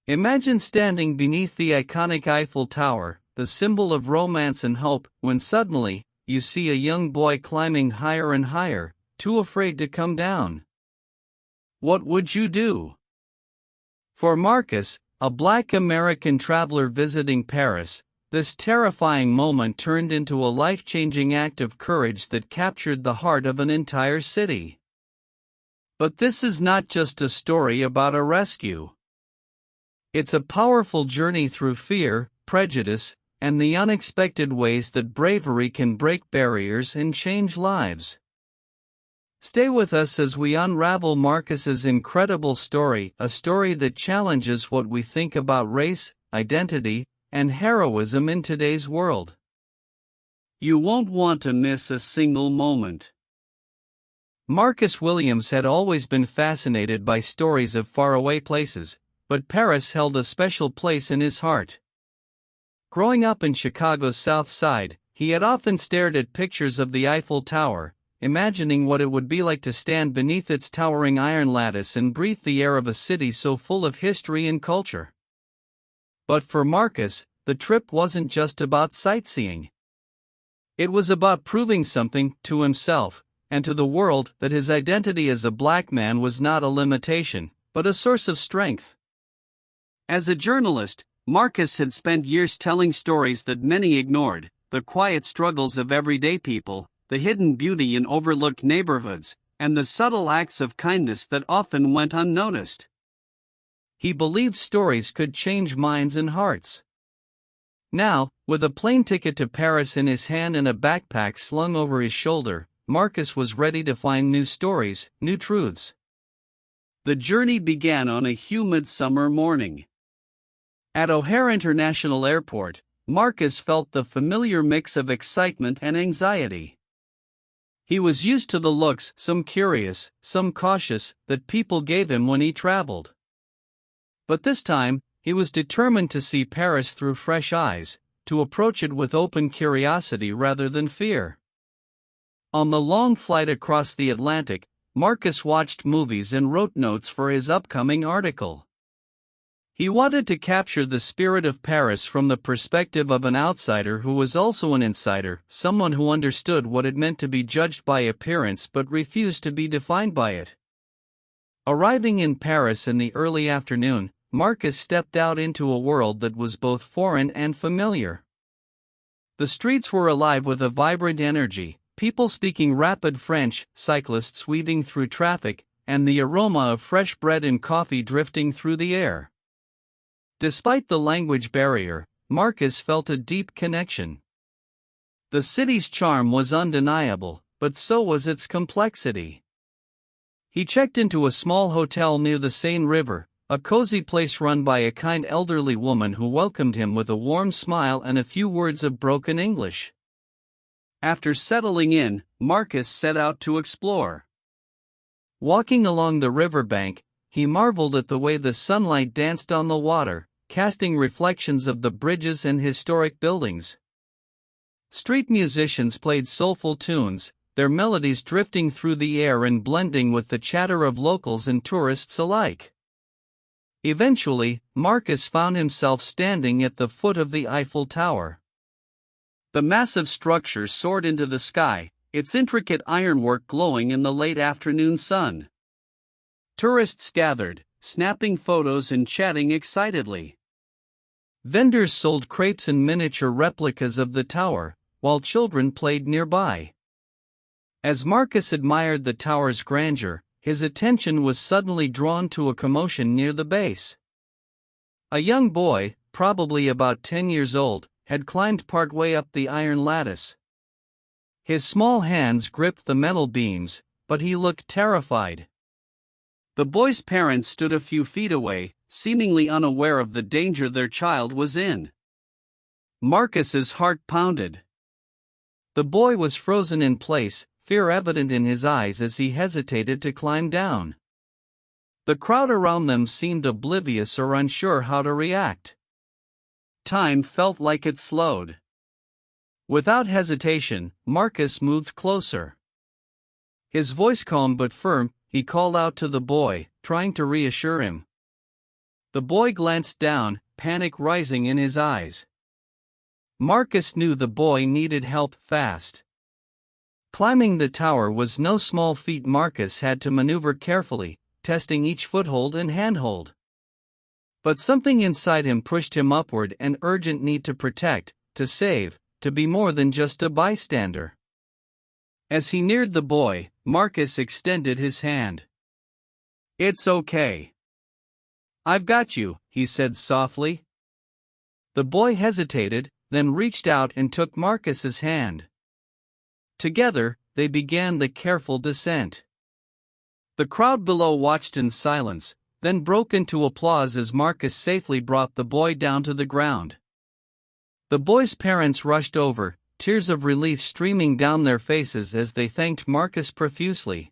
Imagine standing beneath the iconic Eiffel Tower, the symbol of romance and hope, when suddenly, you see a young boy climbing higher and higher, too afraid to come down. What would you do? For Marcus, a Black American traveler visiting Paris, this terrifying moment turned into a life-changing act of courage that captured the heart of an entire city. But this is not just a story about a rescue. It's a powerful journey through fear, prejudice, and the unexpected ways that bravery can break barriers and change lives. Stay with us as we unravel Marcus's incredible story, a story that challenges what we think about race, identity, and heroism in today's world. You won't want to miss a single moment. Marcus Williams had always been fascinated by stories of faraway places, but Paris held a special place in his heart. Growing up in Chicago's South Side, he had often stared at pictures of the Eiffel Tower, imagining what it would be like to stand beneath its towering iron lattice and breathe the air of a city so full of history and culture. But for Marcus, the trip wasn't just about sightseeing. It was about proving something to himself and to the world that his identity as a black man was not a limitation, but a source of strength. As a journalist, Marcus had spent years telling stories that many ignored, the quiet struggles of everyday people, the hidden beauty in overlooked neighborhoods, and the subtle acts of kindness that often went unnoticed. He believed stories could change minds and hearts. Now, with a plane ticket to Paris in his hand and a backpack slung over his shoulder, Marcus was ready to find new stories, new truths. The journey began on a humid summer morning. At O'Hare International Airport, Marcus felt the familiar mix of excitement and anxiety. He was used to the looks, some curious, some cautious, that people gave him when he traveled. But this time, he was determined to see Paris through fresh eyes, to approach it with open curiosity rather than fear. On the long flight across the Atlantic, Marcus watched movies and wrote notes for his upcoming article. He wanted to capture the spirit of Paris from the perspective of an outsider who was also an insider, someone who understood what it meant to be judged by appearance but refused to be defined by it. Arriving in Paris in the early afternoon, Marcus stepped out into a world that was both foreign and familiar. The streets were alive with a vibrant energy, people speaking rapid French, cyclists weaving through traffic, and the aroma of fresh bread and coffee drifting through the air. Despite the language barrier, Marcus felt a deep connection. The city's charm was undeniable, but so was its complexity. He checked into a small hotel near the Seine River, a cozy place run by a kind elderly woman who welcomed him with a warm smile and a few words of broken English. After settling in, Marcus set out to explore. Walking along the riverbank, he marveled at the way the sunlight danced on the water, casting reflections of the bridges and historic buildings. Street musicians played soulful tunes, their melodies drifting through the air and blending with the chatter of locals and tourists alike. Eventually, Marcus found himself standing at the foot of the Eiffel Tower. The massive structure soared into the sky, its intricate ironwork glowing in the late afternoon sun. Tourists gathered, snapping photos and chatting excitedly. Vendors sold crepes and miniature replicas of the tower, while children played nearby. As Marcus admired the tower's grandeur, his attention was suddenly drawn to a commotion near the base. A young boy, probably about 10 years old, had climbed partway up the iron lattice. His small hands gripped the metal beams, but he looked terrified. The boy's parents stood a few feet away, seemingly unaware of the danger their child was in. Marcus's heart pounded. The boy was frozen in place, fear evident in his eyes as he hesitated to climb down. The crowd around them seemed oblivious or unsure how to react. Time felt like it slowed. Without hesitation, Marcus moved closer. His voice calm but firm, he called out to the boy, trying to reassure him. The boy glanced down, panic rising in his eyes. Marcus knew the boy needed help fast. Climbing the tower was no small feat. Marcus had to maneuver carefully, testing each foothold and handhold. But something inside him pushed him upward, an urgent need to protect, to save, to be more than just a bystander. As he neared the boy, Marcus extended his hand. "It's okay. I've got you," he said softly. The boy hesitated, then reached out and took Marcus's hand. Together, they began the careful descent. The crowd below watched in silence, then broke into applause as Marcus safely brought the boy down to the ground. The boy's parents rushed over, tears of relief streaming down their faces as they thanked Marcus profusely.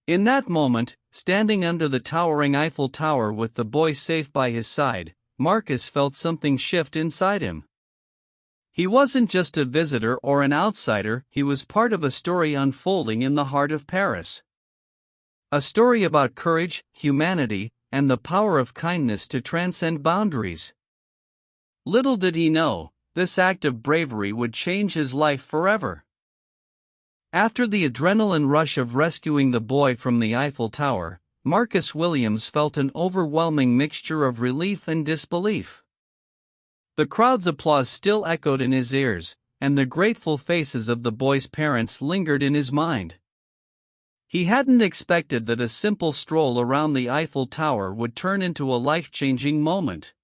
In that moment, standing under the towering Eiffel Tower with the boy safe by his side, Marcus felt something shift inside him. He wasn't just a visitor or an outsider, he was part of a story unfolding in the heart of Paris. A story about courage, humanity, and the power of kindness to transcend boundaries. Little did he know, this act of bravery would change his life forever. After the adrenaline rush of rescuing the boy from the Eiffel Tower, Marcus Williams felt an overwhelming mixture of relief and disbelief. The crowd's applause still echoed in his ears, and the grateful faces of the boy's parents lingered in his mind. He hadn't expected that a simple stroll around the Eiffel Tower would turn into a life-changing moment.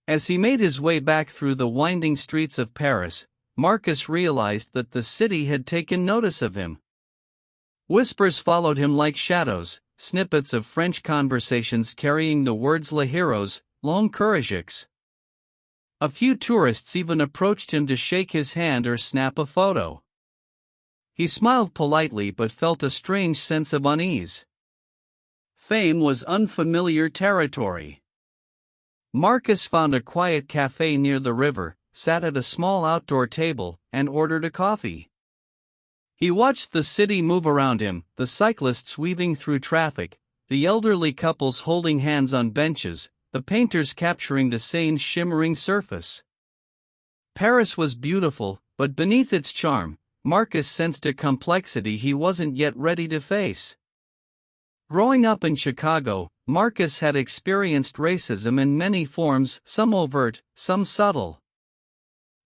As he made his way back through the winding streets of Paris, Marcus realized that the city had taken notice of him. Whispers followed him like shadows, snippets of French conversations carrying the words "les heros, l'encouragex." A few tourists even approached him to shake his hand or snap a photo. He smiled politely but felt a strange sense of unease. Fame was unfamiliar territory. Marcus found a quiet cafe near the river, sat at a small outdoor table, and ordered a coffee. He watched the city move around him, the cyclists weaving through traffic, the elderly couples holding hands on benches, the painters capturing the Seine's shimmering surface. Paris was beautiful, but beneath its charm, Marcus sensed a complexity he wasn't yet ready to face. Growing up in Chicago, Marcus had experienced racism in many forms, some overt, some subtle.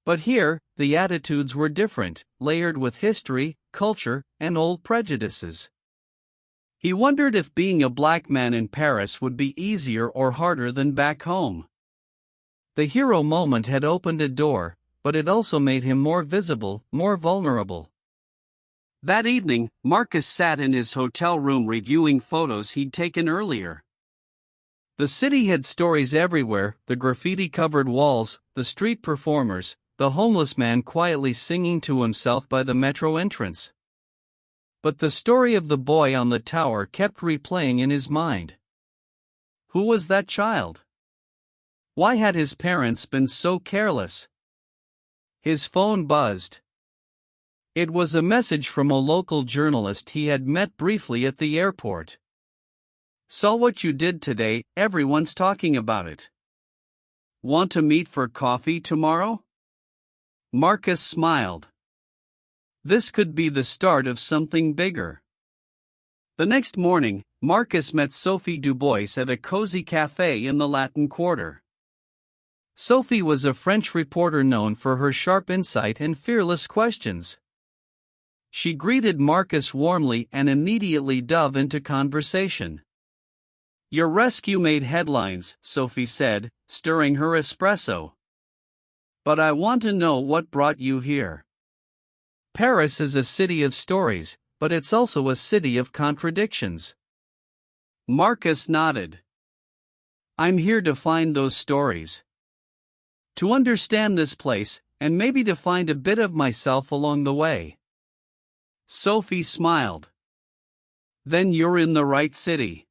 But here, the attitudes were different, layered with history, culture, and old prejudices. He wondered if being a black man in Paris would be easier or harder than back home. The hero moment had opened a door, but it also made him more visible, more vulnerable. That evening, Marcus sat in his hotel room reviewing photos he'd taken earlier. The city had stories everywhere, the graffiti-covered walls, the street performers, the homeless man quietly singing to himself by the metro entrance. But the story of the boy on the tower kept replaying in his mind. Who was that child? Why had his parents been so careless? His phone buzzed. It was a message from a local journalist he had met briefly at the airport. "Saw what you did today, everyone's talking about it. Want to meet for coffee tomorrow?" Marcus smiled. This could be the start of something bigger. The next morning, Marcus met Sophie Dubois at a cozy cafe in the Latin Quarter. Sophie was a French reporter known for her sharp insight and fearless questions. She greeted Marcus warmly and immediately dove into conversation. "Your rescue made headlines," Sophie said, stirring her espresso. "But I want to know what brought you here. Paris is a city of stories, but it's also a city of contradictions." Marcus nodded. "I'm here to find those stories. To understand this place, and maybe to find a bit of myself along the way." Sophie smiled. "Then you're in the right city.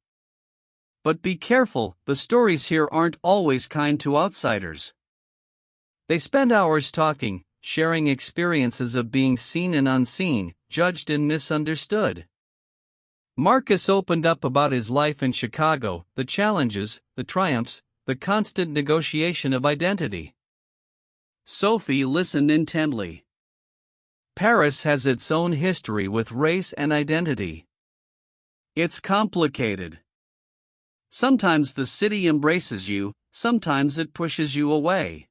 But be careful, the stories here aren't always kind to outsiders." They spent hours talking, sharing experiences of being seen and unseen, judged and misunderstood. Marcus opened up about his life in Chicago, the challenges, the triumphs, the constant negotiation of identity. Sophie listened intently. Paris has its own history with race and identity. It's complicated. Sometimes the city embraces you, sometimes it pushes you away.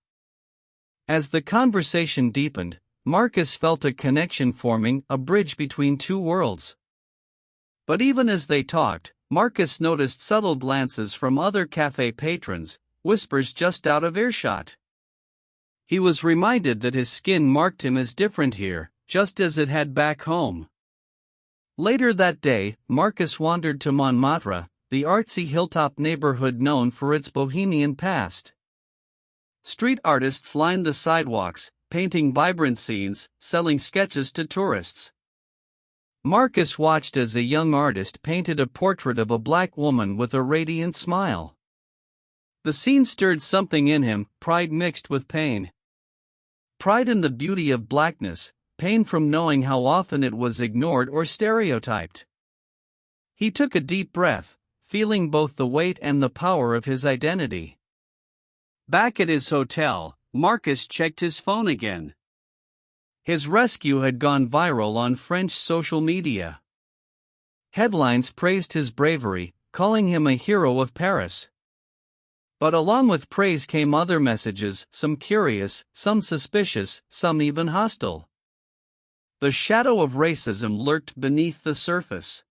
As the conversation deepened, Marcus felt a connection forming, a bridge between two worlds. But even as they talked, Marcus noticed subtle glances from other cafe patrons, whispers just out of earshot. He was reminded that his skin marked him as different here, just as it had back home. Later that day, Marcus wandered to Montmartre, the artsy hilltop neighborhood known for its bohemian past. Street artists lined the sidewalks, painting vibrant scenes, selling sketches to tourists. Marcus watched as a young artist painted a portrait of a black woman with a radiant smile. The scene stirred something in him, pride mixed with pain. Pride in the beauty of blackness, pain from knowing how often it was ignored or stereotyped. He took a deep breath, feeling both the weight and the power of his identity. Back at his hotel, Marcus checked his phone again. His rescue had gone viral on French social media. Headlines praised his bravery, calling him a hero of Paris. But along with praise came other messages, some curious, some suspicious, some even hostile. The shadow of racism lurked beneath the surface.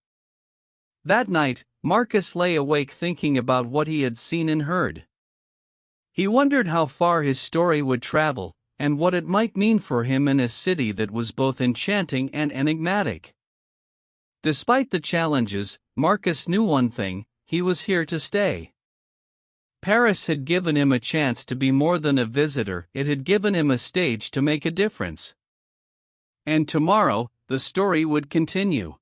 That night, Marcus lay awake thinking about what he had seen and heard. He wondered how far his story would travel, and what it might mean for him in a city that was both enchanting and enigmatic. Despite the challenges, Marcus knew one thing: he was here to stay. Paris had given him a chance to be more than a visitor, it had given him a stage to make a difference. And tomorrow, the story would continue.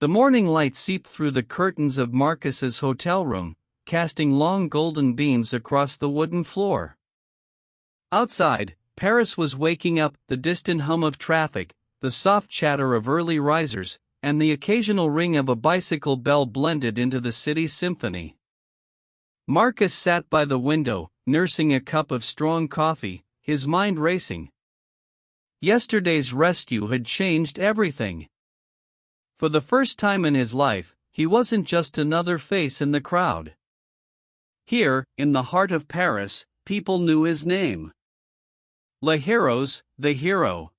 The morning light seeped through the curtains of Marcus's hotel room, casting long golden beams across the wooden floor. Outside, Paris was waking up, the distant hum of traffic, the soft chatter of early risers, and the occasional ring of a bicycle bell blended into the city's symphony. Marcus sat by the window, nursing a cup of strong coffee, his mind racing. Yesterday's rescue had changed everything. For the first time in his life, he wasn't just another face in the crowd. Here, in the heart of Paris, people knew his name. Le Héros, the hero.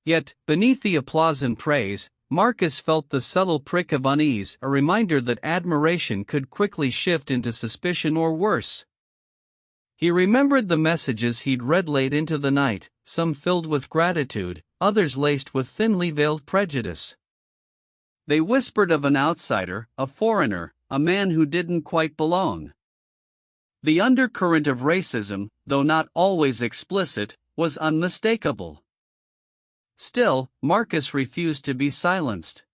Yet, beneath the applause and praise, Marcus felt the subtle prick of unease, a reminder that admiration could quickly shift into suspicion or worse. He remembered the messages he'd read late into the night, some filled with gratitude, others laced with thinly veiled prejudice. They whispered of an outsider, a foreigner, a man who didn't quite belong. The undercurrent of racism, though not always explicit, was unmistakable. Still, Marcus refused to be silenced.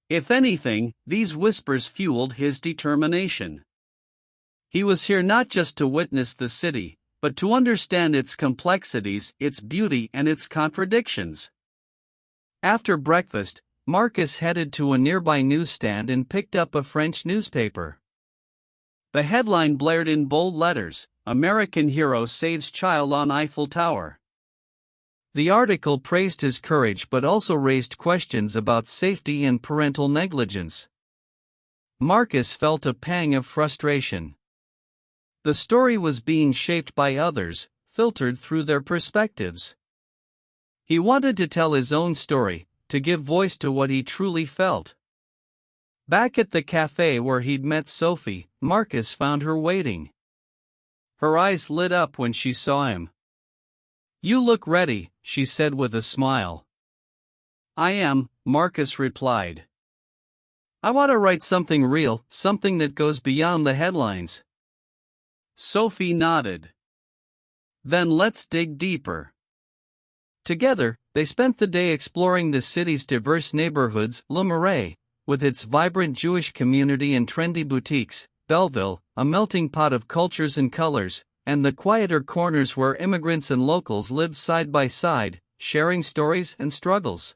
If anything, these whispers fueled his determination. He was here not just to witness the city, but to understand its complexities, its beauty, and its contradictions. After breakfast, Marcus headed to a nearby newsstand and picked up a French newspaper. The headline blared in bold letters: "American Hero Saves Child on Eiffel Tower." The article praised his courage but also raised questions about safety and parental negligence. Marcus felt a pang of frustration. The story was being shaped by others, filtered through their perspectives. He wanted to tell his own story, to give voice to what he truly felt. Back at the cafe where he'd met Sophie, Marcus found her waiting. Her eyes lit up when she saw him. "You look ready," she said with a smile. "I am," Marcus replied. "I want to write something real, something that goes beyond the headlines." Sophie nodded. "Then let's dig deeper." Together, they spent the day exploring the city's diverse neighborhoods: Le Marais, with its vibrant Jewish community and trendy boutiques, Belleville, a melting pot of cultures and colors, and the quieter corners where immigrants and locals lived side by side, sharing stories and struggles.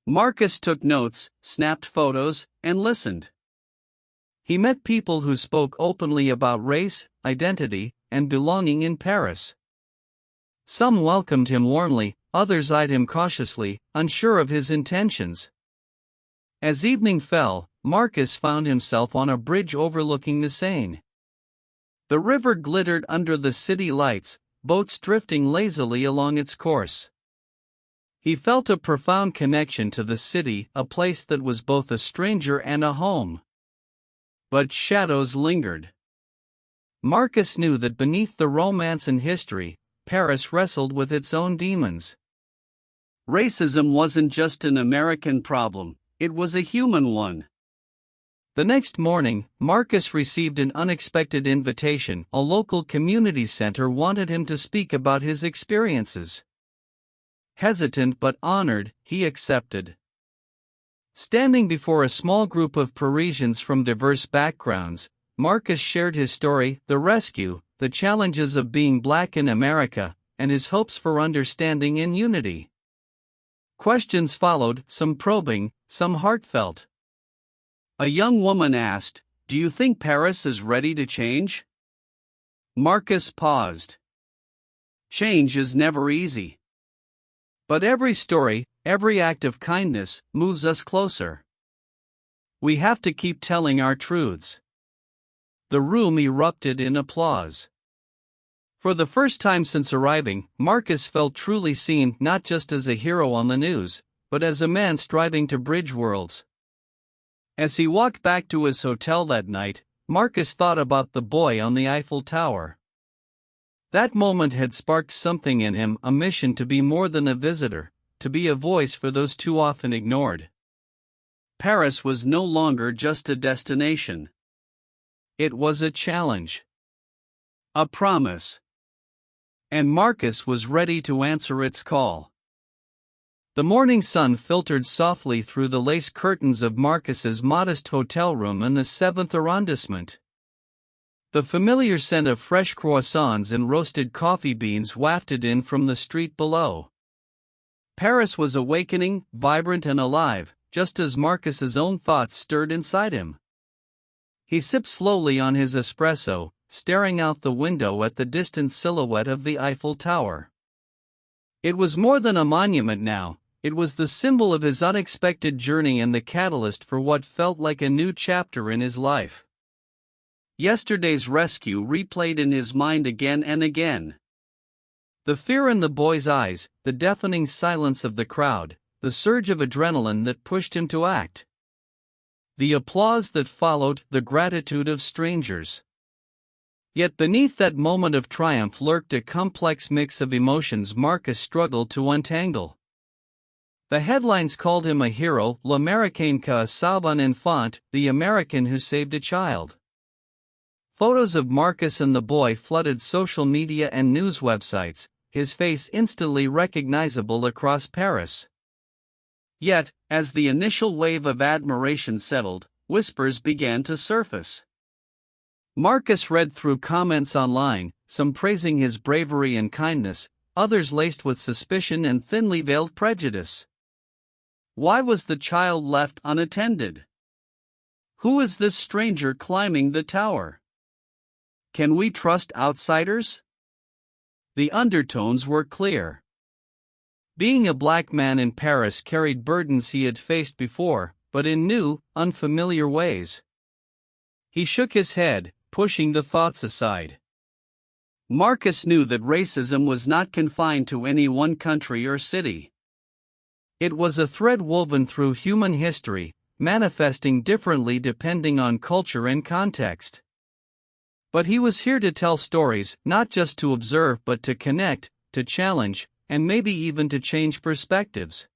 Marcus took notes, snapped photos, and listened. He met people who spoke openly about race, identity, and belonging in Paris. Some welcomed him warmly, others eyed him cautiously, unsure of his intentions. As evening fell, Marcus found himself on a bridge overlooking the Seine. The river glittered under the city lights, boats drifting lazily along its course. He felt a profound connection to the city, a place that was both a stranger and a home. But shadows lingered. Marcus knew that beneath the romance and history, Paris wrestled with its own demons. Racism wasn't just an American problem, it was a human one. The next morning, Marcus received an unexpected invitation. A local community center wanted him to speak about his experiences. Hesitant but honored, he accepted. Standing before a small group of Parisians from diverse backgrounds, Marcus shared his story, the rescue, the challenges of being black in America, and his hopes for understanding and unity. Questions followed, some probing, some heartfelt. A young woman asked, "Do you think Paris is ready to change?" Marcus paused. Change is never easy. But every story, every act of kindness, moves us closer. We have to keep telling our truths. The room erupted in applause. For the first time since arriving, Marcus felt truly seen, not just as a hero on the news, but as a man striving to bridge worlds. As he walked back to his hotel that night, Marcus thought about the boy on the Eiffel Tower. That moment had sparked something in him, a mission to be more than a visitor, to be a voice for those too often ignored. Paris was no longer just a destination. It was a challenge. A promise. And Marcus was ready to answer its call. The morning sun filtered softly through the lace curtains of Marcus's modest hotel room in the 7th arrondissement. The familiar scent of fresh croissants and roasted coffee beans wafted in from the street below. Paris was awakening, vibrant and alive, just as Marcus's own thoughts stirred inside him. He sipped slowly on his espresso, staring out the window at the distant silhouette of the Eiffel Tower. It was more than a monument now, it was the symbol of his unexpected journey and the catalyst for what felt like a new chapter in his life. Yesterday's rescue replayed in his mind again and again. The fear in the boy's eyes, the deafening silence of the crowd, the surge of adrenaline that pushed him to act. The applause that followed, the gratitude of strangers. Yet beneath that moment of triumph lurked a complex mix of emotions Marcus struggled to untangle. The headlines called him a hero, l'Américain qui a sauvé un enfant, the American who saved a child. Photos of Marcus and the boy flooded social media and news websites, his face instantly recognizable across Paris. Yet, as the initial wave of admiration settled, whispers began to surface. Marcus read through comments online, some praising his bravery and kindness, others laced with suspicion and thinly veiled prejudice. Why was the child left unattended? Who is this stranger climbing the tower? Can we trust outsiders? The undertones were clear. Being a black man in Paris carried burdens he had faced before, but in new, unfamiliar ways. He shook his head, pushing the thoughts aside. Marcus knew that racism was not confined to any one country or city. It was a thread woven through human history, manifesting differently depending on culture and context. But he was here to tell stories, not just to observe but to connect, to challenge, and maybe even to change perspectives.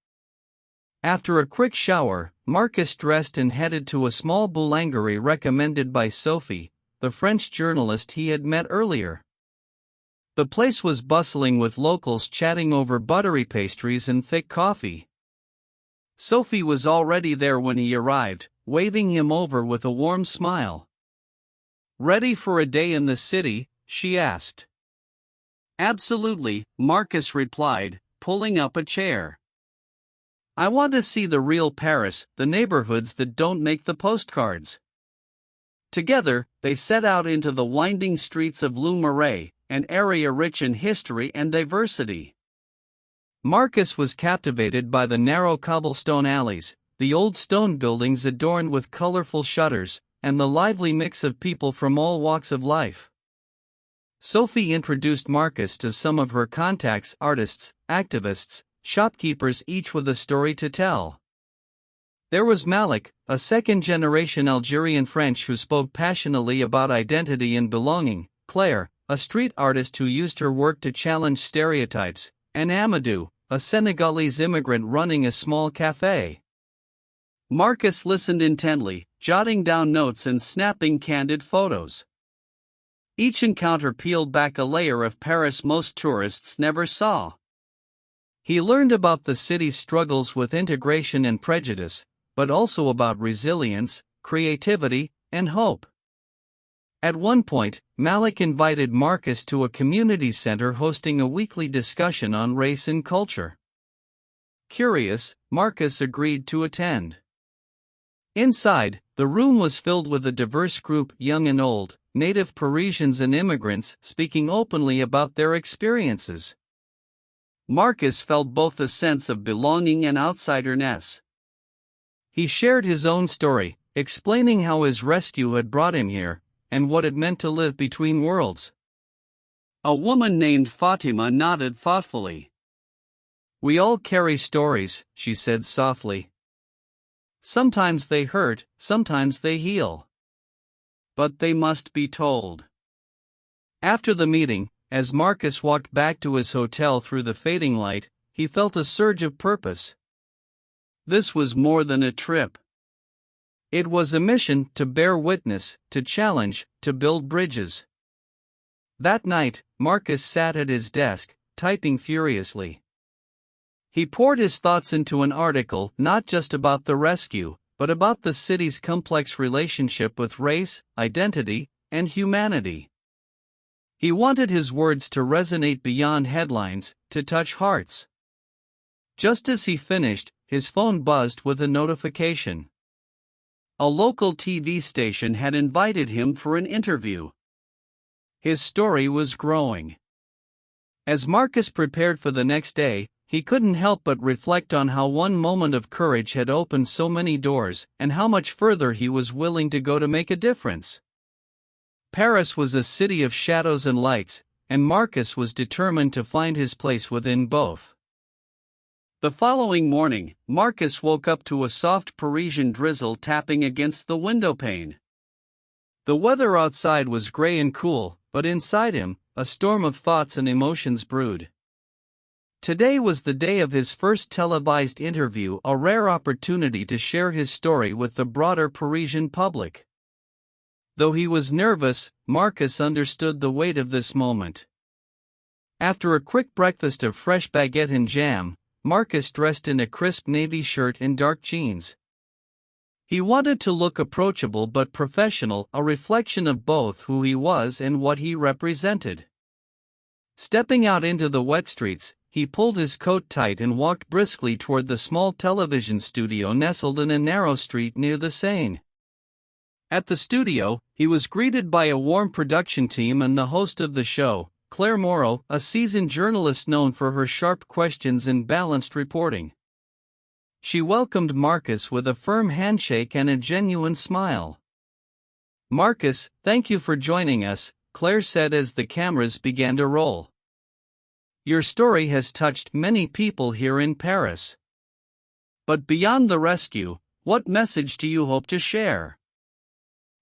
After a quick shower, Marcus dressed and headed to a small boulangerie recommended by Sophie, the French journalist he had met earlier. The place was bustling with locals chatting over buttery pastries and thick coffee. Sophie was already there when he arrived, waving him over with a warm smile. "Ready for a day in the city?" she asked. "Absolutely," Marcus replied, pulling up a chair. I want to see the real Paris, the neighborhoods that don't make the postcards. Together, they set out into the winding streets of Le Marais, an area rich in history and diversity. Marcus was captivated by the narrow cobblestone alleys, the old stone buildings adorned with colorful shutters, and the lively mix of people from all walks of life. Sophie introduced Marcus to some of her contacts: artists, activists, shopkeepers, each with a story to tell. There was Malik, a second-generation Algerian French who spoke passionately about identity and belonging; Claire, a street artist who used her work to challenge stereotypes; and Amadou, a Senegalese immigrant running a small cafe. Marcus listened intently, jotting down notes and snapping candid photos. Each encounter peeled back a layer of Paris most tourists never saw. He learned about the city's struggles with integration and prejudice, but also about resilience, creativity, and hope. At one point, Malik invited Marcus to a community center hosting a weekly discussion on race and culture. Curious, Marcus agreed to attend. Inside, the room was filled with a diverse group, young and old, native Parisians and immigrants, speaking openly about their experiences. Marcus felt both a sense of belonging and outsiderness. He shared his own story, explaining how his rescue had brought him here, and what it meant to live between worlds. A woman named Fatima nodded thoughtfully. "We all carry stories," she said softly. "Sometimes they hurt, sometimes they heal. But they must be told." After the meeting, as Marcus walked back to his hotel through the fading light, he felt a surge of purpose. This was more than a trip. It was a mission to bear witness, to challenge, to build bridges. That night, Marcus sat at his desk, typing furiously. He poured his thoughts into an article not just about the rescue, but about the city's complex relationship with race, identity, and humanity. He wanted his words to resonate beyond headlines, to touch hearts. Just as he finished, his phone buzzed with a notification. A local TV station had invited him for an interview. His story was growing. As Marcus prepared for the next day, he couldn't help but reflect on how one moment of courage had opened so many doors, and how much further he was willing to go to make a difference. Paris was a city of shadows and lights, and Marcus was determined to find his place within both. The following morning, Marcus woke up to a soft Parisian drizzle tapping against the windowpane. The weather outside was gray and cool, but inside him, a storm of thoughts and emotions brewed. Today was the day of his first televised interview, a rare opportunity to share his story with the broader Parisian public. Though he was nervous, Marcus understood the weight of this moment. After a quick breakfast of fresh baguette and jam, Marcus dressed in a crisp navy shirt and dark jeans. He wanted to look approachable but professional, a reflection of both who he was and what he represented. Stepping out into the wet streets, he pulled his coat tight and walked briskly toward the small television studio nestled in a narrow street near the Seine. At the studio, he was greeted by a warm production team and the host of the show, Claire Moreau, a seasoned journalist known for her sharp questions and balanced reporting. She welcomed Marcus with a firm handshake and a genuine smile. "Marcus, thank you for joining us," Claire said as the cameras began to roll. "Your story has touched many people here in Paris. But beyond the rescue, what message do you hope to share?"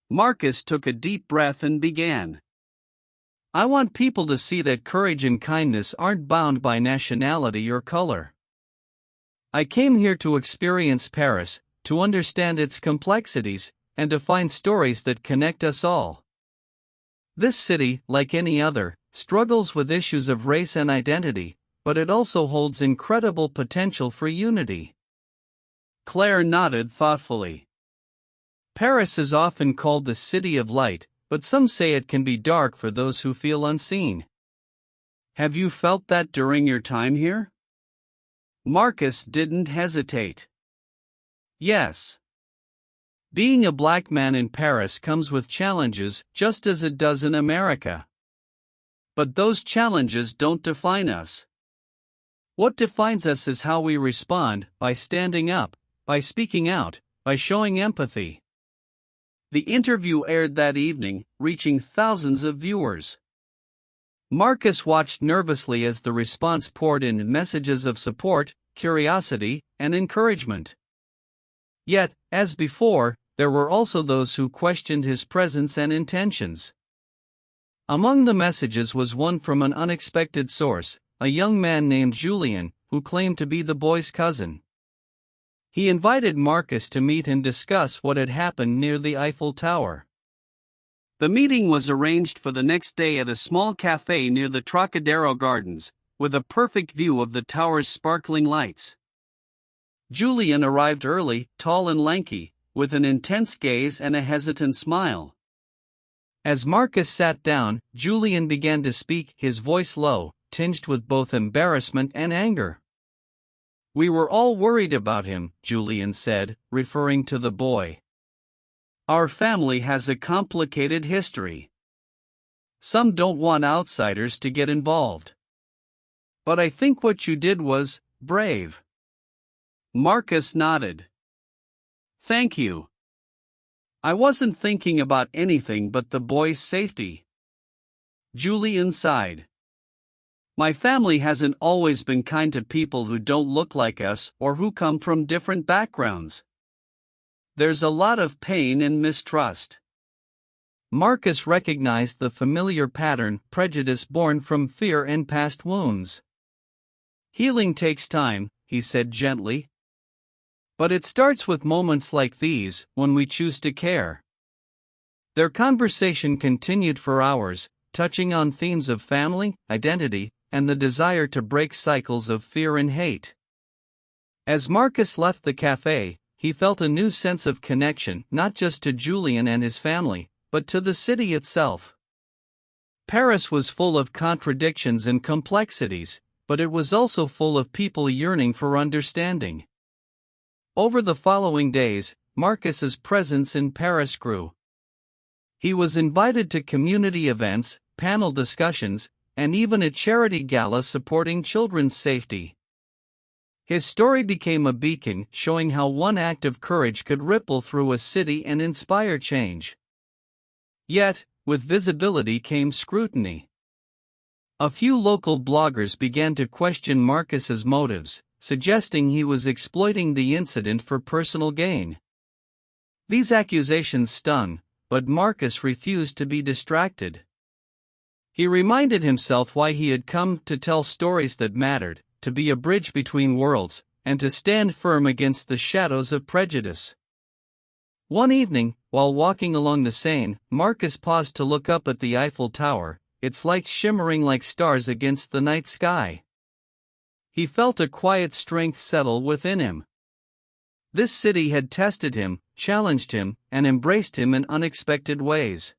Marcus took a deep breath and began. "I want people to see that courage and kindness aren't bound by nationality or color. I came here to experience Paris, to understand its complexities, and to find stories that connect us all. This city, like any other, struggles with issues of race and identity, but it also holds incredible potential for unity." Claire nodded thoughtfully. "Paris is often called the city of light, but some say it can be dark for those who feel unseen. Have you felt that during your time here?" Marcus didn't hesitate. Yes. Being a black man in Paris comes with challenges, just as it does in America. But those challenges don't define us. What defines us is how we respond, by standing up, by speaking out, by showing empathy. The interview aired that evening, reaching thousands of viewers. Marcus watched nervously as the response poured in messages of support, curiosity, and encouragement. Yet, as before, there were also those who questioned his presence and intentions. Among the messages was one from an unexpected source, a young man named Julien, who claimed to be the boy's cousin. He invited Marcus to meet and discuss what had happened near the Eiffel Tower. The meeting was arranged for the next day at a small cafe near the Trocadero Gardens, with a perfect view of the tower's sparkling lights. Julien arrived early, tall and lanky, with an intense gaze and a hesitant smile. As Marcus sat down, Julien began to speak, his voice low, tinged with both embarrassment and anger. "We were all worried about him," Julien said, referring to the boy. "Our family has a complicated history. Some don't want outsiders to get involved. But I think what you did was brave." Marcus nodded. "Thank you. I wasn't thinking about anything but the boy's safety." Julien sighed. "My family hasn't always been kind to people who don't look like us or who come from different backgrounds. There's a lot of pain and mistrust." Marcus recognized the familiar pattern, prejudice born from fear and past wounds. "Healing takes time," he said gently. "But it starts with moments like these, when we choose to care." Their conversation continued for hours, touching on themes of family, identity, and the desire to break cycles of fear and hate. As Marcus left the cafe, he felt a new sense of connection, not just to Julien and his family, but to the city itself. Paris was full of contradictions and complexities, but it was also full of people yearning for understanding. Over the following days, Marcus's presence in Paris grew. He was invited to community events, panel discussions, and even a charity gala supporting children's safety. His story became a beacon, showing how one act of courage could ripple through a city and inspire change. Yet, with visibility came scrutiny. A few local bloggers began to question Marcus's motives, suggesting he was exploiting the incident for personal gain. These accusations stung, but Marcus refused to be distracted. He reminded himself why he had come: to tell stories that mattered, to be a bridge between worlds, and to stand firm against the shadows of prejudice. One evening, while walking along the Seine, Marcus paused to look up at the Eiffel Tower, its lights shimmering like stars against the night sky. He felt a quiet strength settle within him. This city had tested him, challenged him, and embraced him in unexpected ways.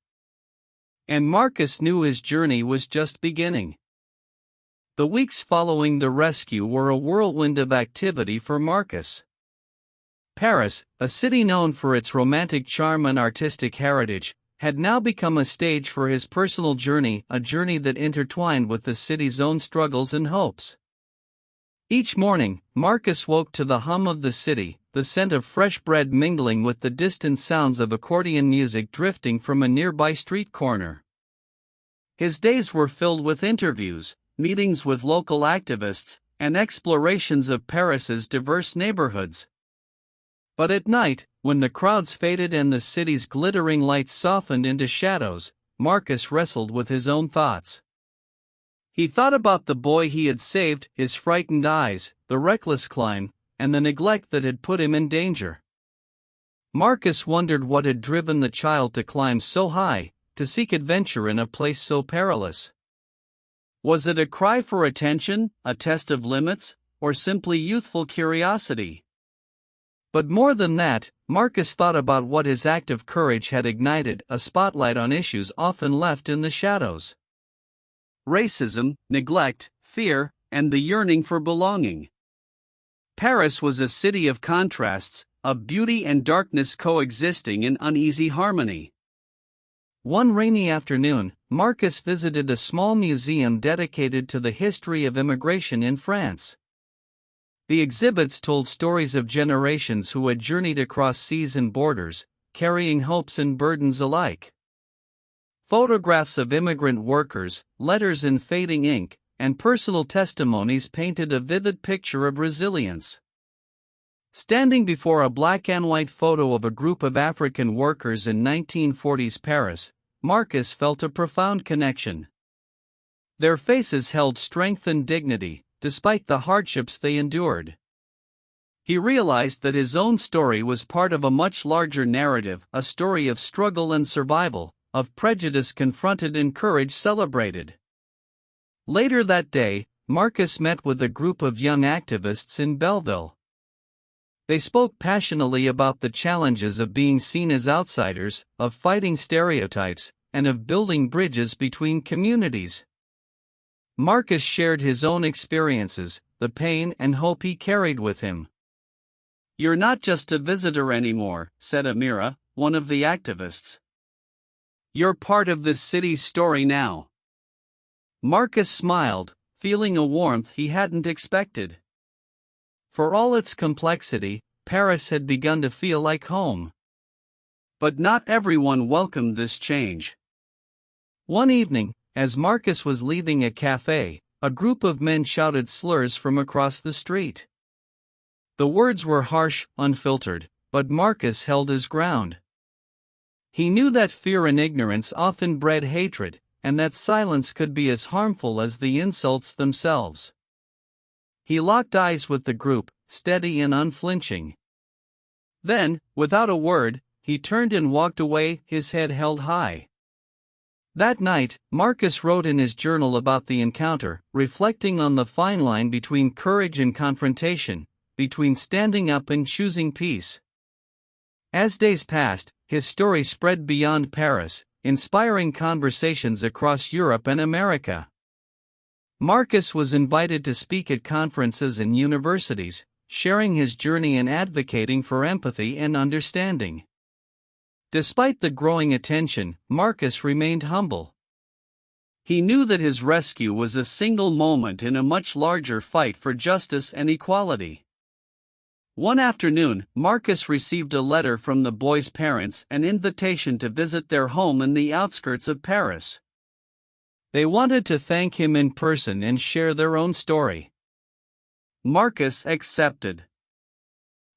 And Marcus knew his journey was just beginning. The weeks following the rescue were a whirlwind of activity for Marcus. Paris, a city known for its romantic charm and artistic heritage, had now become a stage for his personal journey, a journey that intertwined with the city's own struggles and hopes. Each morning, Marcus woke to the hum of the city, the scent of fresh bread mingling with the distant sounds of accordion music drifting from a nearby street corner. His days were filled with interviews, meetings with local activists, and explorations of Paris's diverse neighborhoods. But at night, when the crowds faded and the city's glittering lights softened into shadows, Marcus wrestled with his own thoughts. He thought about the boy he had saved, his frightened eyes, the reckless climb, and the neglect that had put him in danger. Marcus wondered what had driven the child to climb so high, to seek adventure in a place so perilous. Was it a cry for attention, a test of limits, or simply youthful curiosity? But more than that, Marcus thought about what his act of courage had ignited: a spotlight on issues often left in the shadows. Racism, neglect, fear, and the yearning for belonging. Paris was a city of contrasts, of beauty and darkness coexisting in uneasy harmony. One rainy afternoon, Marcus visited a small museum dedicated to the history of immigration in France. The exhibits told stories of generations who had journeyed across seas and borders, carrying hopes and burdens alike. Photographs of immigrant workers, letters in fading ink, and personal testimonies painted a vivid picture of resilience. Standing before a black and white photo of a group of African workers in 1940s Paris, Marcus felt a profound connection. Their faces held strength and dignity, despite the hardships they endured. He realized that his own story was part of a much larger narrative, a story of struggle and survival, of prejudice confronted and courage celebrated. Later that day, Marcus met with a group of young activists in Belleville. They spoke passionately about the challenges of being seen as outsiders, of fighting stereotypes, and of building bridges between communities. Marcus shared his own experiences, the pain and hope he carried with him. "You're not just a visitor anymore," said Amira, one of the activists. "You're part of this city's story now." Marcus smiled, feeling a warmth he hadn't expected. For all its complexity, Paris had begun to feel like home. But not everyone welcomed this change. One evening, as Marcus was leaving a cafe, a group of men shouted slurs from across the street. The words were harsh, unfiltered, but Marcus held his ground. He knew that fear and ignorance often bred hatred, and that silence could be as harmful as the insults themselves. He locked eyes with the group, steady and unflinching. Then, without a word, he turned and walked away, his head held high. That night, Marcus wrote in his journal about the encounter, reflecting on the fine line between courage and confrontation, between standing up and choosing peace. As days passed, his story spread beyond Paris, inspiring conversations across Europe and America. Marcus was invited to speak at conferences and universities, sharing his journey and advocating for empathy and understanding. Despite the growing attention, Marcus remained humble. He knew that his rescue was a single moment in a much larger fight for justice and equality. One afternoon, Marcus received a letter from the boys' parents, an invitation to visit their home in the outskirts of Paris. They wanted to thank him in person and share their own story. Marcus accepted.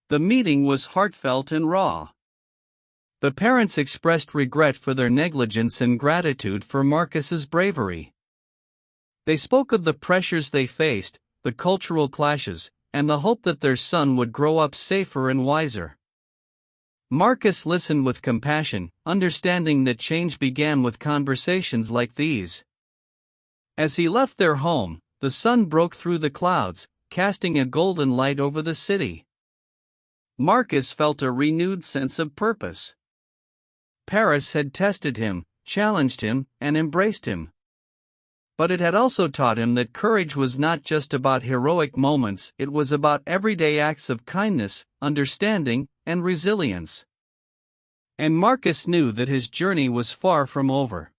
The meeting was heartfelt and raw. The parents expressed regret for their negligence and gratitude for Marcus's bravery. They spoke of the pressures they faced, the cultural clashes, and the hope that their son would grow up safer and wiser. Marcus listened with compassion, understanding that change began with conversations like these. As he left their home, the sun broke through the clouds, casting a golden light over the city. Marcus felt a renewed sense of purpose. Paris had tested him, challenged him, and embraced him. But it had also taught him that courage was not just about heroic moments, it was about everyday acts of kindness, understanding, and resilience. And Marcus knew that his journey was far from over.